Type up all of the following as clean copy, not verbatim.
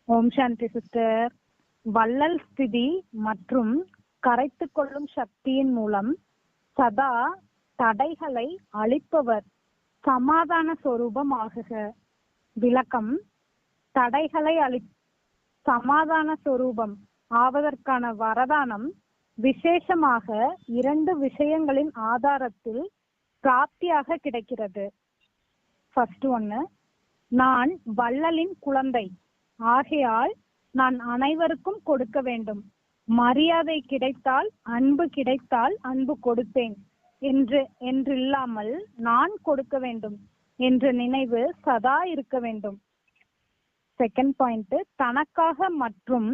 ஓம் சாந்தி sister. வள்ளல் ஸ்திதி மற்றும் கரைத்து கொள்ளும் சக்தியின் மூலம் சதா தடைகளை அழிப்பவர் சமாதான சொரூபம் ஆகுக. விளக்கம்: தடைகளை சமாதான சொரூபம் ஆவதற்கான வரதானம் விசேஷமாக 2 விஷயங்களின் ஆதாரத்தில் பிராப்தியாக கிடைக்கிறது. ஃபர்ஸ்ட் ஒன்னு, நான் வள்ளலின் குழந்தை ஆகையால் நான் அனைவருக்கும் கொடுக்க வேண்டும். மரியாதை கிடைத்தால், அன்பு கிடைத்தால் அன்பு கொடுப்பேன் என்றில்லாமல் நான் கொடுக்க வேண்டும் என்ற நினைவு சதா இருக்க வேண்டும். செகண்ட் பாயிண்ட், தனக்காக மற்றும்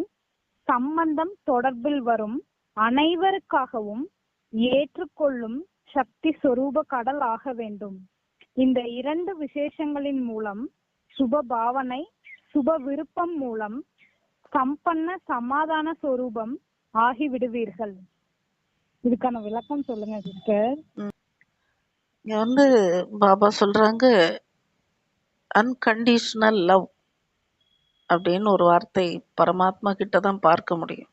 சம்பந்தம் தொடர்பில் வரும் அனைவருக்காகவும் ஏற்றுக்கொள்ளும் சக்தி சொரூப கடல் ஆக வேண்டும். இந்த 2 விசேஷங்களின் மூலம் சுப பாவனை, சுப விருப்பம் மூலம் சம்பன்ன சமாதான சொரூபம் ஆகிவிடுவீர்கள். இதுக்கான விளக்கம் சொல்லுங்க சிஸ்டர். இங்க பாபா சொல்றாங்க, அன்கண்டிஷனல் லவ் அப்படின்னு ஒரு வார்த்தை பரமாத்மா கிட்ட தான் பார்க்க முடியும்.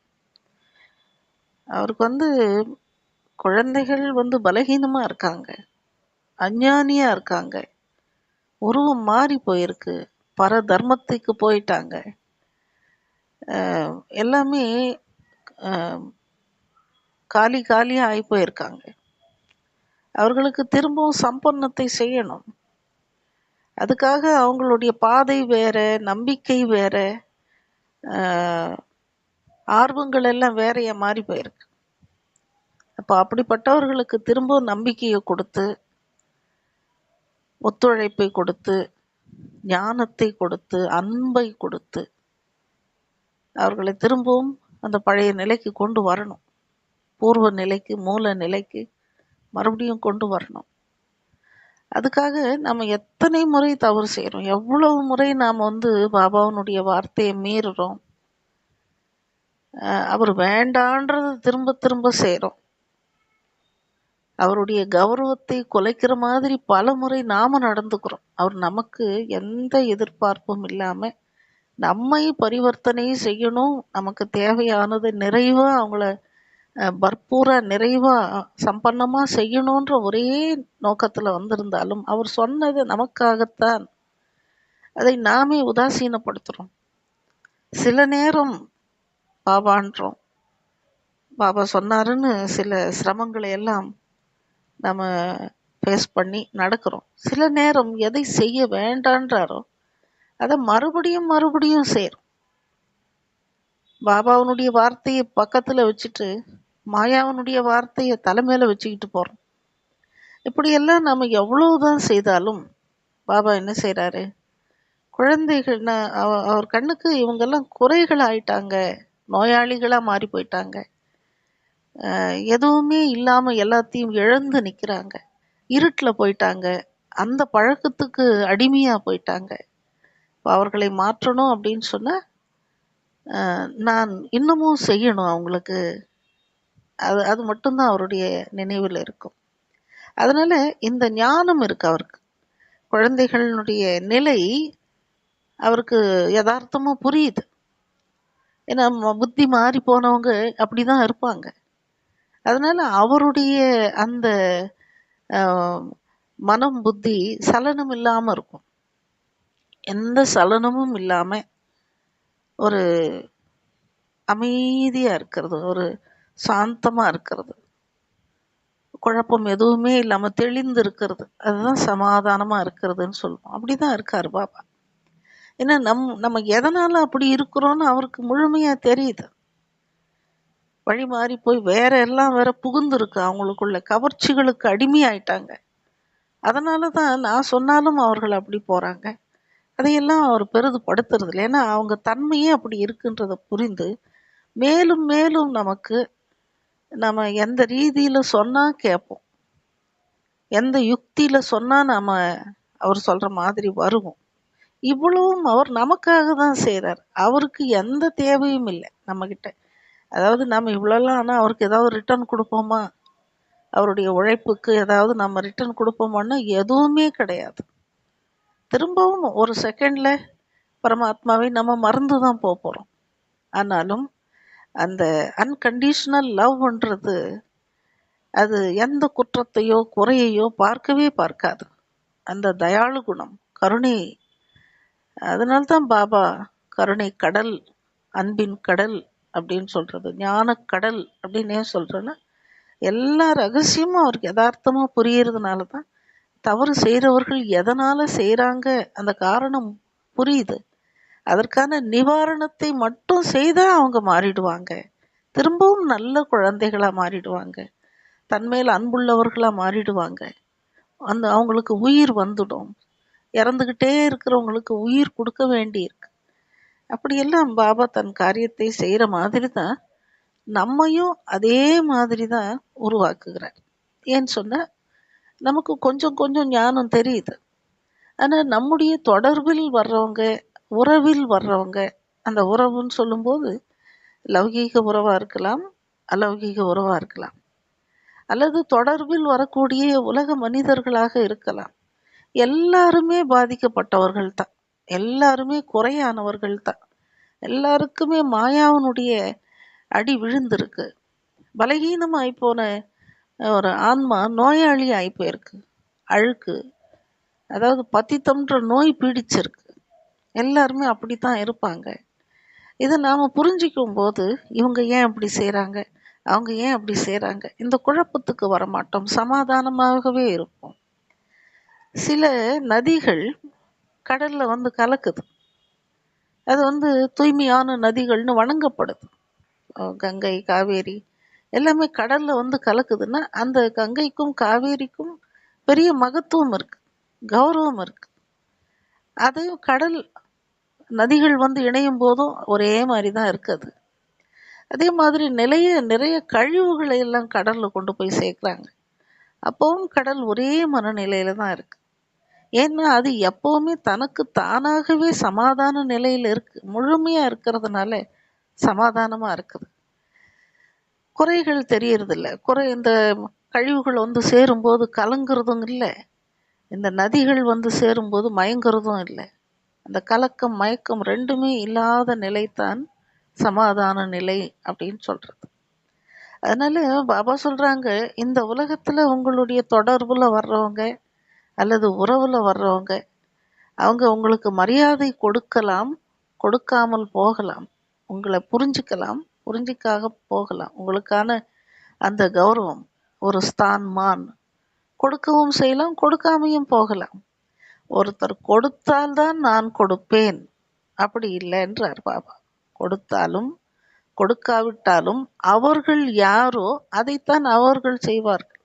அவருக்கு குழந்தைகள் பலகீனமா இருக்காங்க, அஞ்ஞானியா இருக்காங்க, உருவம் மாறி போயிருக்கு, பர தர்மத்துக்கு போயிட்டாங்க, எல்லாமே காலியா ஆகி போயிருக்காங்க. அவர்களுக்கு திரும்பவும் சம்பன்னத்தை செய்யணும். அதுக்காக அவங்களுடைய பாதை வேற, நம்பிக்கை வேற, ஆர்வங்கள் எல்லாம் வேறையா மாறி போயிருக்கு. அப்போ அப்படிப்பட்டவர்களுக்கு திரும்பவும் நம்பிக்கையை கொடுத்து, ஒத்துழைப்பை கொடுத்து, ஞானத்தை கொடுத்து, அன்பை கொடுத்து அவர்களை திரும்பவும் அந்த பழைய நிலைக்கு கொண்டு வரணும். பூர்வ நிலைக்கு, மூல நிலைக்கு மறுபடியும் கொண்டு வரணும். அதுக்காக நம்ம எத்தனை முறை தவறு செய்கிறோம், எவ்வளவு முறை நாம் பாபாவனுடைய வார்த்தையை மீறுறோம், அவர் வேண்டான்றதை திரும்ப திரும்ப செய்கிறோம். அவருடைய கௌரவத்தை குலைக்கிற மாதிரி பல முறை நாம நடந்துக்கிறோம். அவர் நமக்கு எந்த எதிர்பார்ப்பும் இல்லாம நம்மை பரிவர்த்தனை செய்யணும், நமக்கு தேவையானது நிறைவா அவங்கள பர்பூரா நிறைவா சம்பன்னமா செய்யணுன்ற ஒரே நோக்கத்துல வந்திருந்தாலும் அவர் சொன்னது நமக்காகத்தான். அதை நாமே உதாசீனப்படுத்துறோம். சில நேரம் பாபான்றோம், பாபா சொன்னாருன்னு சில சிரமங்களை எல்லாம் நம்ம ஃபேஸ் பண்ணி நடக்கிறோம். சில நேரம் எதை செய்ய வேண்டான்றாரோ அதை மறுபடியும் மறுபடியும் செய்யறோம். பாபாவனுடைய வார்த்தையை பக்கத்துல வச்சுட்டு மாயாவனுடைய வார்த்தையை தலைமையில வச்சுக்கிட்டு போறோம். இப்படியெல்லாம் நம்ம எவ்வளவுதான் செய்தாலும் பாபா என்ன செய்யறாரு, குழந்தைகள் அவர் கண்ணுக்கு இவங்கெல்லாம் குறைகள் ஆயிட்டாங்க, நோயாளிகளா மாறி போயிட்டாங்க, எதுவுமே இல்லாம எல்லாத்தையும் இழந்து நிக்கிறாங்க, இருட்டில் போயிட்டாங்க, அந்த பழக்கத்துக்கு அடிமையா போயிட்டாங்க. அவர்களை மாற்றணும் அப்படின்னு சொன்னா நான் இன்னமும் செய்யணும் அவங்களுக்கு, அது மட்டும்தான் அவருடைய நினைவில் இருக்கும். அதனால இந்த ஞானம் இருக்கு அவருக்கு. குழந்தைகளுடைய நிலை அவருக்கு யதார்த்தமா புரியுது. ஏன்னா புத்தி மாறி போனவங்க அப்படிதான் இருப்பாங்க. அதனால அவருடைய அந்த மனம் புத்தி சலனம் இல்லாம இருக்கும். எந்த சலனமும் இல்லாம ஒரு அமைதியா இருக்கிறது, ஒரு சாந்தமா இருக்கிறது, குழப்பம் எதுவுமே இல்லாம தெளிந்து இருக்கிறது, அதுதான் சமாதானமா இருக்கிறதுன்னு சொல்லுவோம். அப்படிதான் இருக்காரு பாபா. ஏன்னா நம்ம எதனால அப்படி இருக்கிறோன்னு அவருக்கு முழுமையா தெரியுது. வழி மாறி போய் வேற எல்லாம் வேற புகுந்துருக்கு, அவங்களுக்குள்ள கவர்ச்சிகளுக்கு அடிமையாயிட்டாங்க. அதனாலதான் நான் சொன்னாலும் அவர்கள் அப்படி போறாங்க. அதையெல்லாம் அவர் பெரிதுபடுத்துறது இல்லை. ஏன்னா அவங்க தன்மையே அப்படி இருக்குன்றத புரிந்து மேலும் மேலும் நம்ம எந்த ரீதியில சொன்னா கேட்போம், எந்த யுக்தியில சொன்னா நாம அவர் சொல்ற மாதிரி வருவோம். இவ்வளவும் அவர் நமக்காக தான் செய்யறார். அவருக்கு எந்த தேவையும் இல்லை நம்ம கிட்ட. அதாவது நம்ம இவ்வளோலாம் ஆனால் அவருக்கு ஏதாவது ரிட்டர்ன் கொடுப்போமா, அவருடைய உழைப்புக்கு ஏதாவது நம்ம ரிட்டர்ன் கொடுப்போமான்னா எதுவுமே கிடையாது. திரும்பவும் ஒரு செகண்ட்ல பரமாத்மாவை நம்ம மறந்து தான் போகிறோம். ஆனாலும் அந்த அன்கண்டிஷனல் லவ்ன்றது அது எந்த குற்றத்தையோ குறையையோ பார்க்கவே பார்க்காது. அந்த தயாளு குணம், கருணை. அதனால்தான் பாபா கருணை கடல், அன்பின் கடல் அப்படின்னு சொல்றது, ஞான கடல் அப்படின்னு ஏன் சொல்றேன்னா, எல்லா ரகசியமும் அவருக்கு யதார்த்தமா புரியறதுனால தான் தவறு செய்கிறவர்கள் எதனால செய்கிறாங்க அந்த காரணம் புரியுது. அதற்கான நிவாரணத்தை மட்டும் செய்தால் அவங்க மாறிடுவாங்க, திரும்பவும் நல்ல குழந்தைகளாக மாறிடுவாங்க, தன்மேல் அன்புள்ளவர்களாக மாறிடுவாங்க. அந்த அவங்களுக்கு உயிர் வந்துடும். இறந்துக்கிட்டே இருக்கிறவங்களுக்கு உயிர் கொடுக்க வேண்டியிருக்கு. அப்படியெல்லாம் பாபா தன் காரியத்தை செய்கிற மாதிரி தான் நம்மையும் அதே மாதிரி தான் உருவாக்குகிறார். ஏன்னு சொன்னால் நமக்கு கொஞ்சம் கொஞ்சம் ஞானம் தெரியுது. ஆனால் நம்முடைய தொடர்பில் வர்றவங்க, உறவில் வர்றவங்க, அந்த உறவுன்னு சொல்லும்போது லௌகீக உறவாக இருக்கலாம், அலௌகீக உறவாக இருக்கலாம், அல்லது தொடர்பில் வரக்கூடிய உலக மனிதர்களாக இருக்கலாம். எல்லாருமே பாதிக்கப்பட்டவர்கள் தான், எல்லாருமே குறையானவர்கள் தான், எல்லாருக்குமே மாயாவனுடைய அடி விழுந்திருக்கு. பலகீனமாகி போன ஒரு ஆன்மா நோயாளி ஆகி போயிருக்கு, அழுக்கு, அதாவது பத்தித்தம்ன்ற நோய் பீடிச்சிருக்கு. எல்லாருமே அப்படித்தான் இருப்பாங்க. இதை நாம் புரிஞ்சிக்கும் போது இவங்க ஏன் அப்படி செய்கிறாங்க, அவங்க ஏன் அப்படி செய்கிறாங்க, இந்த குழப்பத்துக்கு வரமாட்டோம், சமாதானமாகவே இருப்போம். சில நதிகள் கடலில் வந்து கலக்குது, அது தூய்மையான நதிகள்னு வணங்கப்படுது. கங்கை, காவேரி எல்லாமே கடலில் வந்து கலக்குதுன்னா அந்த கங்கைக்கும் காவேரிக்கும் பெரிய மகத்துவம் இருக்குது, கௌரவம் இருக்குது. அதையும் கடல் நதிகள் வந்து இணையும் போதும் ஒரே மாதிரி தான் இருக்குது. அதே மாதிரி நிறைய கழிவுகளை எல்லாம் கடலில் கொண்டு போய் சேர்க்குறாங்க. அப்போவும் கடல் ஒரே மனநிலையில தான் இருக்கு. ஏன்னா அது எப்பவுமே தனக்கு தானாகவே சமாதான நிலையில் இருக்கு, முழுமையா இருக்கிறதுனால சமாதானமா இருக்குது. குறைகள் தெரியறதில்ல. இந்த கழிவுகள் வந்து சேரும்போது கலங்குறதும் இல்லை, இந்த நதிகள் வந்து சேரும்போது மயங்குறதும் இல்லை. அந்த கலக்கம் மயக்கம் ரெண்டுமே இல்லாத நிலைத்தான் சமாதான நிலை அப்படின்னு சொல்றது. அதனால பாபா சொல்றாங்க, இந்த உலகத்துல உங்களுடைய தொடர்புல வர்றவங்க அல்லது உறவுல வர்றவங்க, அவங்க உங்களுக்கு மரியாதை கொடுக்கலாம், கொடுக்காமல் போகலாம், உங்களை புரிஞ்சுக்கலாம், புரிஞ்சிக்காக போகலாம். உங்களுக்கான அந்த கௌரவம், ஒரு ஸ்தான்மான் கொடுக்கவும் செய்யலாம், கொடுக்காமையும் போகலாம். ஒருத்தர் கொடுத்தால்தான் நான் கொடுப்பேன் அப்படி இல்லை என்றார் பாபா. கொடுத்தாலும் கொடுக்காவிட்டாலும் அவர்கள் யாரோ அதைத்தான் அவர்கள் செய்வார்கள்.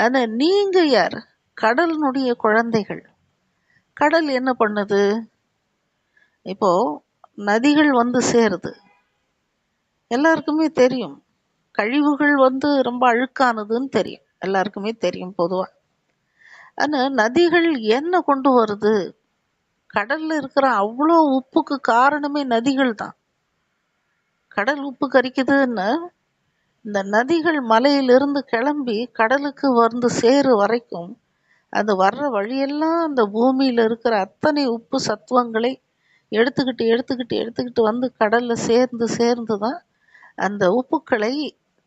ஆனால் நீங்க யார்? கடலினுடைய குழந்தைகள். கடல் என்ன பண்ணுது? இப்போ நதிகள் வந்து சேருது, எல்லாருக்குமே தெரியும். கழிவுகள் வந்து ரொம்ப அழுக்கானதுன்னு தெரியும், எல்லாருக்குமே தெரியும் பொதுவா. ஆனால் நதிகள் என்ன கொண்டு வருது? கடல்ல இருக்கிற அவ்வளோ உப்புக்கு காரணமே நதிகள் தான். கடல் உப்பு கரிக்குதுன்னு இந்த நதிகள் மலையிலிருந்து கிளம்பி கடலுக்கு வந்து சேரு வரைக்கும் அது வர்ற வழியெல்லாம் அந்த பூமியில் இருக்கிற அத்தனை உப்பு சத்துவங்களை எடுத்துக்கிட்டு எடுத்துக்கிட்டு எடுத்துக்கிட்டு வந்து கடலில் சேர்ந்து சேர்ந்து தான் அந்த உப்புக்களை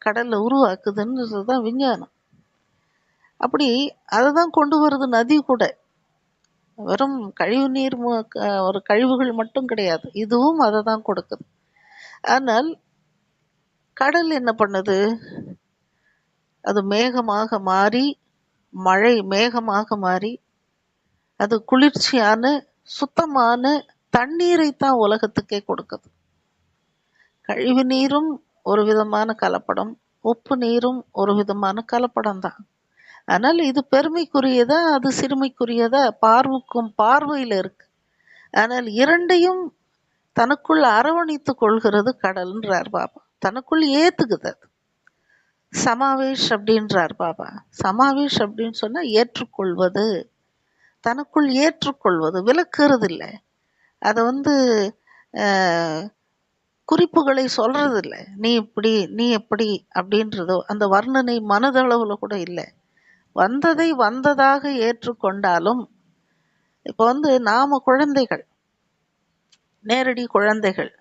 கடலில் உருவாக்குதுன்றது தான் விஞ்ஞானம். அப்படி அதை தான் கொண்டு வருது நதி கூட. வெறும் கழிவு நீர் ஒரு கழிவுகள் மட்டும் கிடையாது, இதுவும் அதை தான் கொடுக்குது. ஆனால் கடல் என்ன பண்ணுது? அது மேகமாக மாறி, மழை மேகமாக மாறி, அது குளிர்ச்சியான சுத்தமான தண்ணீரை தான் உலகத்துக்கே கொடுக்குது. கழிவு நீரும் ஒரு விதமான கலப்படம், உப்பு நீரும் ஒரு விதமான கலப்படம் தான். ஆனால் இது பெருமைக்குரியதா அது சிறுமைக்குரியதா பார்வுக்கும் பார்வையில் இருக்கு. ஆனால் இரண்டையும் தனக்குள் அரவணைத்து கொள்கிறது கடல்ன்றார் பாபா. தனக்குள் ஏத்துக்குது. அது சமாவேஷ் அப்படின்றார் பாபா. சமாவேஷ் அப்படின்னு சொன்னா ஏற்றுக்கொள்வது, தனக்குள் ஏற்றுக்கொள்வது, விளக்குறது இல்லை. அதை குறிப்புகளை சொல்றது இல்லை, நீ இப்படி நீ எப்படி அப்படின்றதோ அந்த வர்ணனை மனதளவுல கூட இல்லை. வந்ததை வந்ததாக ஏற்றுக்கொண்டாலும் இப்போ நாம குழந்தைகள், நேரடி குழந்தைகள்.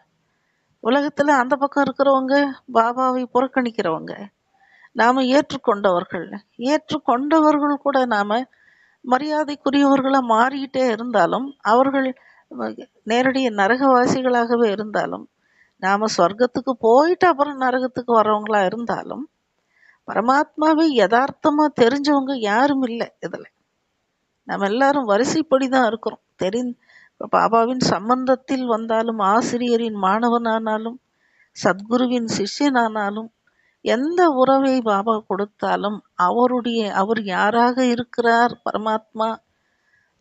உலகத்தில் அந்த பக்கம் இருக்கிறவங்க பாபாவை புறக்கணிக்கிறவங்க, நாம் ஏற்றுக்கொண்டவர்கள். ஏற்றுக்கொண்டவர்கள் கூட நாம் மரியாதைக்குரியவர்களாக மாறிக்கிட்டே இருந்தாலும், அவர்கள் நேரடி நரகவாசிகளாகவே இருந்தாலும், நாம் சொர்க்கத்துக்கு போயிட்டு அப்புறம் நரகத்துக்கு வர்றவங்களா இருந்தாலும், பரமாத்மாவை யதார்த்தமாக தெரிஞ்சவங்க யாரும் இல்லை. இதில் நம்ம எல்லாரும் வரிசைப்படி தான் இருக்கிறோம். பாபாவின் சம்பந்தத்தில் வந்தாலும், ஆசிரியரின் மாணவனானாலும், சத்குருவின் சிஷ்யனானாலும், எந்த உறவை பாபா கொடுத்தாலும் அவர் யாராக இருக்கிறார், பரமாத்மா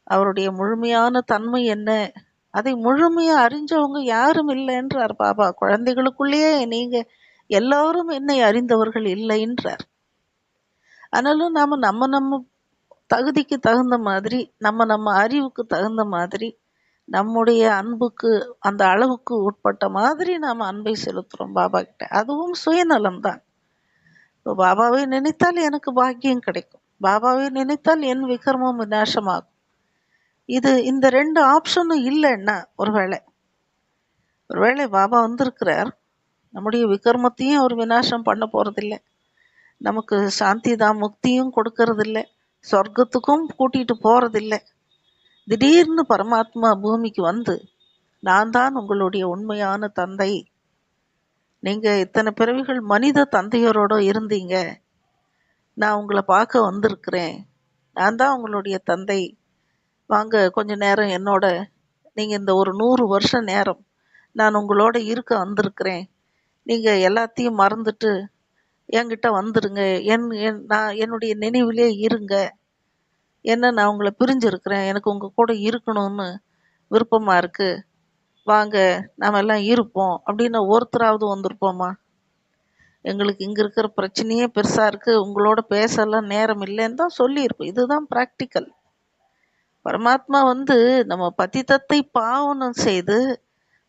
அவருடைய முழுமையான தன்மை என்ன, அதை முழுமையா அறிஞ்சவங்க யாரும் இல்லைன்றார் பாபா. குழந்தைகளுக்குள்ளேயே நீங்க எல்லாரும் என்னை அறிந்தவர்கள் இல்லைன்றார். ஆனாலும் நம்ம தகுதிக்கு தகுந்த மாதிரி, நம்ம அறிவுக்கு தகுந்த மாதிரி, நம்முடைய அன்புக்கு அந்த அளவுக்கு உட்பட்ட மாதிரி நாம் அன்பை செலுத்துறோம் பாபா கிட்ட. அதுவும் சுயநலம்தான். இப்போ பாபாவை நினைத்தால் எனக்கு பாக்கியம் கிடைக்கும், பாபாவை நினைத்தால் என் விக்ரமம் விநாசமாகும். இந்த 2 ஆப்ஷனும் இல்லைன்னா, ஒருவேளை பாபா வந்திருக்கிறார், நம்முடைய விக்ரமத்தையும் அவர் விநாசம் பண்ண போறதில்லை, நமக்கு சாந்தி தான் முக்தியும் கொடுக்கறதில்லை, சொர்க்கத்துக்கும் கூட்டிட்டு போறதில்லை. திடீர்னு பரமாத்மா பூமிக்கு வந்து, நான் தான் உங்களுடைய உண்மையான தந்தை, நீங்க இத்தனை பிறவிகள் மனித தந்தையரோட இருந்தீங்க, நான் உங்களை பார்க்க வந்திருக்கிறேன், நான் தான் உங்களுடைய தந்தை, வாங்க கொஞ்ச நேரம் என்னோட, நீங்க இந்த ஒரு 100 வருஷம் நேரம் நான் உங்களோட இருக்க வந்திருக்கிறேன், நீங்க எல்லாத்தையும் மறந்துட்டு என்கிட்ட வந்துருங்க, நான் என்னுடைய நினைவிலே இருங்க, நான் உங்களை பிரிஞ்சிருக்கிறேன், எனக்கு உங்க கூட இருக்கணும்னு விருப்பமா இருக்கு, வாங்க நாம எல்லாம் இருப்போம் அப்படின்னு ஒருத்தராவது வந்திருப்போமா? எங்களுக்கு இங்க இருக்கிற பிரச்சனையே பெருசா இருக்கு, உங்களோட பேசலாம் நேரம் இல்லைன்னு தான் சொல்லியிருப்போம். இதுதான் பிராக்டிக்கல். பரமாத்மா வந்து நம்ம பதித்தத்தை பாவனம் செய்து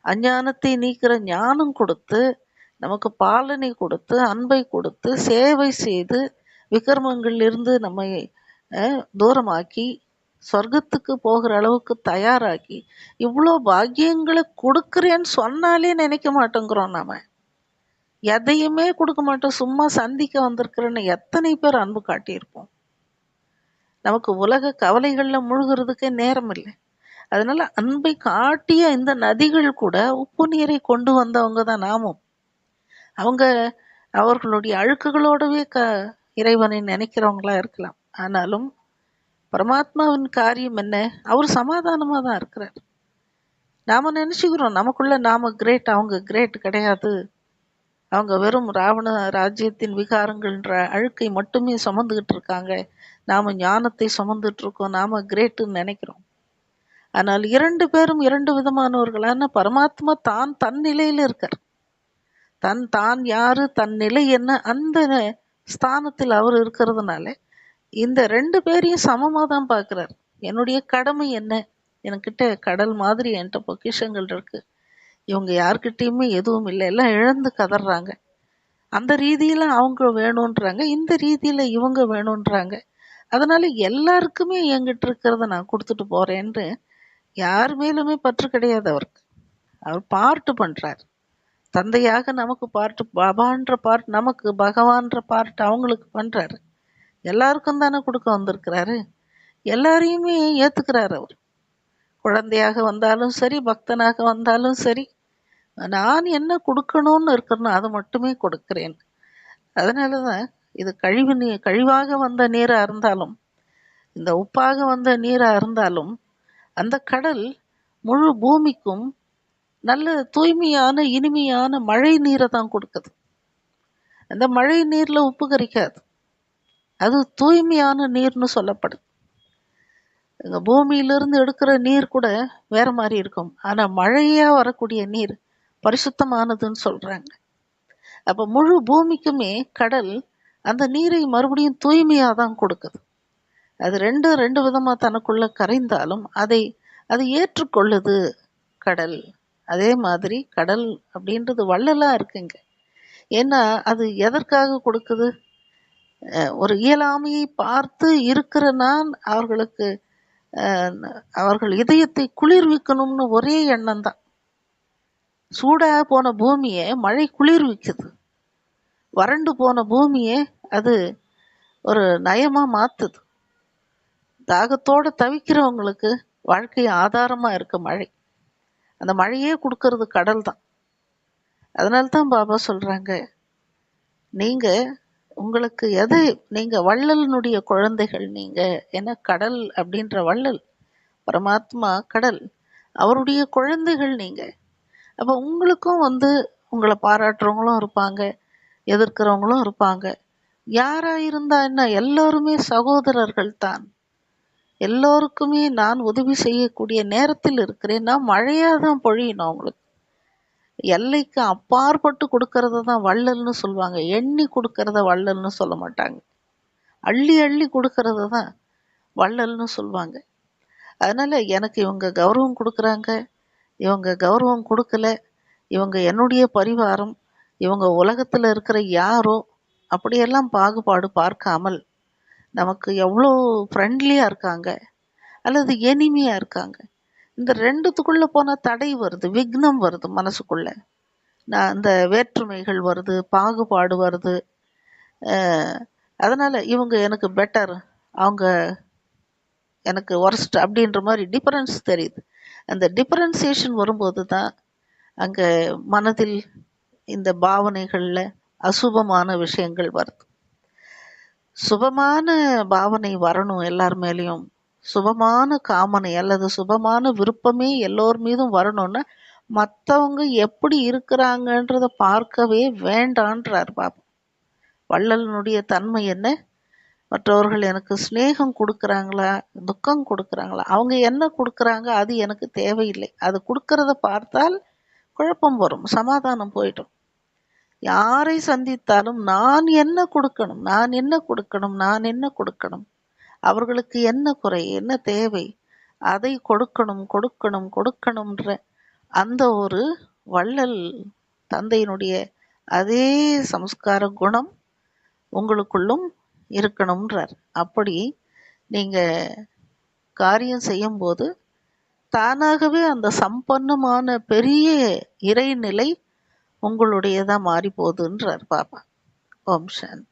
அஞ்ஞானத்தை நீக்கிற ஞானம் கொடுத்து, நமக்கு பாலனை கொடுத்து, அன்பை கொடுத்து, சேவை செய்து, விக்ரமங்களிலிருந்து நம்மை தூரமாக்கி சொர்க்கத்துக்கு போகிற அளவுக்கு தயாராக்கி, இவ்வளோ பாக்கியங்களை கொடுக்குறேன்னு சொன்னாலே நினைக்க மாட்டேங்கிறோம். நாம எதையுமே கொடுக்க மாட்டோம், சும்மா சந்திக்க வந்திருக்கிறேன்னு எத்தனை பேர் அன்பு காட்டியிருப்போம். நமக்கு உலக கவலைகள்ல முழுகிறதுக்கே நேரம் இல்லை. அதனால அன்பை காட்டிய இந்த நதிகள் கூட உப்பு நீரை கொண்டு வந்தவங்க தான் நாமும். அவர்களுடைய அழுக்குகளோடவே இறைவனை நினைக்கிறவங்களா இருக்கலாம். ஆனாலும் பரமாத்மாவின் காரியம் என்ன? அவர் சமாதானமா தான் இருக்கிறார். நாம நினைச்சுக்கிறோம் நமக்குள்ள நாம கிரேட், அவங்க கிரேட் கிடையாது, அவங்க வெறும் ராவண ராஜ்யத்தின் விகாரங்கள்ன்ற அழுக்கை மட்டுமே சுமந்துகிட்டு இருக்காங்க, நாம ஞானத்தை சுமந்துட்டு இருக்கோம், நாம கிரேட்டுன்னு நினைக்கிறோம். ஆனால் 2 பேரும் 2 விதமானவர்களான பரமாத்மா தன் நிலையில இருக்கார். தான் யாரு, தன் நிலை என்ன, அந்த ஸ்தானத்தில் அவர் இருக்கிறதுனால இந்த 2 பேரையும் சமமா தான் பார்க்கிறார். என்னுடைய கடமை என்ன? என்கிட்ட கடல் மாதிரி என்கிட்ட பொக்கிஷங்கள் இருக்கு, இவங்க யார்கிட்டயுமே எதுவும் இல்லை, எல்லாம் இழந்து கதறாங்க, அந்த ரீதியில அவங்க வேணும்ன்றாங்க, இந்த ரீதியில இவங்க வேணும்ன்றாங்க, அதனால எல்லாருக்குமே என்கிட்ட இருக்கிறத நான் கொடுத்துட்டு போறேன்னு யார் மேலுமே பற்று கிடையாது அவருக்கு. அவர் பார்ட் பண்றார். தந்தையாக நமக்கு பார்ட், பாபான்ற பார்ட் நமக்கு, பகவான்ற பார்ட் அவங்களுக்கு பண்றாரு. எல்லாருக்கும் தானே கொடுக்க வந்திருக்கிறாரு, எல்லாரையுமே ஏத்துக்கிறார் அவர். குழந்தையாக வந்தாலும் சரி, பக்தனாக வந்தாலும் சரி, நான் என்ன கொடுக்கணும்னு இருக்கிறனோ அதை மட்டுமே கொடுக்கிறேன். அதனாலதான் இது கழிவாக வந்த நீரா இருந்தாலும், இந்த உப்பாக வந்த நீரா இருந்தாலும், அந்த கடல் முழு பூமிக்கும் நல்ல தூய்மையான இனிமையான மழை நீரை தான் கொடுக்குது. அந்த மழை நீர்ல உப்பு கரிக்காது, அது தூய்மையான நீர்னு சொல்லப்படுது. எங்க பூமியிலிருந்து எடுக்கிற நீர் கூட வேற மாதிரி இருக்கும், ஆனா மழையா வரக்கூடிய நீர் பரிசுத்தமானதுன்னு சொல்றாங்க. அப்ப முழு பூமிக்குமே கடல் அந்த நீரை மறுபடியும் தூய்மையா தான் கொடுக்குது. அது ரெண்டு விதமா தனக்குள்ள கரைந்தாலும் அதை ஏற்றுக்கொள்ளுது கடல். அதே மாதிரி கடல் அப்படின்றது வள்ளலா இருக்குங்க. ஏன்னா அது எதற்காக கொடுக்குது? ஒரு இயலாமையை பார்த்து இருக்கிற நான் அவர்கள் இதயத்தை குளிர்விக்கணும்னு ஒரே எண்ணம் தான். சூடாக போன பூமியை மழை குளிர்விக்குது. வறண்டு போன பூமியை அது ஒரு நயமாக மாற்றுது. தாகத்தோடு தவிக்கிறவங்களுக்கு வாழ்க்கை ஆதாரமாக இருக்கு மழை. அந்த மழையே கொடுக்கறது கடல் தான். அதனால தான் பாபா சொல்கிறாங்க, நீங்கள் உங்களுக்கு எது, நீங்கள் வள்ளலினுடைய குழந்தைகள் நீங்கள். ஏன்னா கடல் அப்படின்ற வள்ளல் பரமாத்மா கடல், அவருடைய குழந்தைகள் நீங்கள். அப்போ உங்களுக்கும் உங்களை பாராட்டுறவங்களும் இருப்பாங்க, எதிர்க்கிறவங்களும் இருப்பாங்க. யாராக இருந்தா என்ன, எல்லோருமே சகோதரர்கள் தான். எல்லோருக்குமே நான் உதவி செய்யக்கூடிய நேரத்தில் இருக்கிறேன். நான் மழையாக தான் பொழியணும். அவங்களுக்கு எல்லைக்கு அப்பாற்பட்டு கொடுக்கறத தான் வள்ளல்னு சொல்லுவாங்க. எண்ணி கொடுக்கறத வள்ளல்னு சொல்ல மாட்டாங்க. அள்ளி அள்ளி கொடுக்கறத தான் வள்ளல்னு சொல்லுவாங்க. அதனால் எனக்கு இவங்க கௌரவம் கொடுக்குறாங்க, இவங்க கௌரவம் கொடுக்கல, இவங்க என்னுடைய பரிவாரம், இவங்க உலகத்தில் இருக்கிற யாரோ அப்படியெல்லாம் பாகுபாடு பார்க்காமல் நமக்கு எவ்வளோ ஃப்ரெண்ட்லியாக இருக்காங்க அல்லது எனிமையாக இருக்காங்க. இந்த ரெண்டுத்துக்குள்ளே போனால் தடை வருது, விக்னம் வருது மனசுக்குள்ளே. நான் இந்த வேற்றுமைகள் வருது, பாகுபாடு வருது. அதனால் இவங்க எனக்கு பெட்டர், அவங்க எனக்கு ஒர்ஸ்ட் அப்படின்ற மாதிரி டிஃபரன்ஸ் தெரியுது. அந்த டிஃபரன்சியேஷன் வரும்போது தான் அங்கே மனதில் இந்த பாவனைகளில் அசுபமான விஷயங்கள் வருது. சுபமான பாவனை வரணும் எல்லார் மேலேயும். சுபமான காமனை அல்லது சுபமான விருப்பமே எல்லோர் மீதும் வரணும்னா மற்றவங்க எப்படி இருக்கிறாங்கன்றத பார்க்கவே வேண்டான்றார் பாபா. வள்ளலினுடைய தன்மை என்ன? மற்றவர்கள் எனக்கு ஸ்நேகம் கொடுக்குறாங்களா, துக்கம் கொடுக்குறாங்களா, அவங்க என்ன கொடுக்குறாங்க அது எனக்கு தேவையில்லை. அது கொடுக்கறத பார்த்தால் குழப்பம் வரும், சமாதானம் போயிடும். யாரை சந்தித்தாலும் நான் என்ன கொடுக்கணும், நான் என்ன கொடுக்கணும், நான் என்ன கொடுக்கணும், அவர்களுக்கு என்ன குறை, என்ன தேவை, அதை கொடுக்கணும் கொடுக்கணும் கொடுக்கணும்ன்ற அந்த ஒரு வள்ளல் தந்தையினுடைய அதே சம்ஸ்கார குணம் உங்களுக்குள்ளும் இருக்கணும்ன்றார். அப்படி நீங்கள் காரியம் செய்யும்போது தானாகவே அந்த சம்பன்னமான பெரிய இறைநிலை உங்களுடையதாக மாறி போகுதுன்றார் பாபா. ஓம் சாந்தி.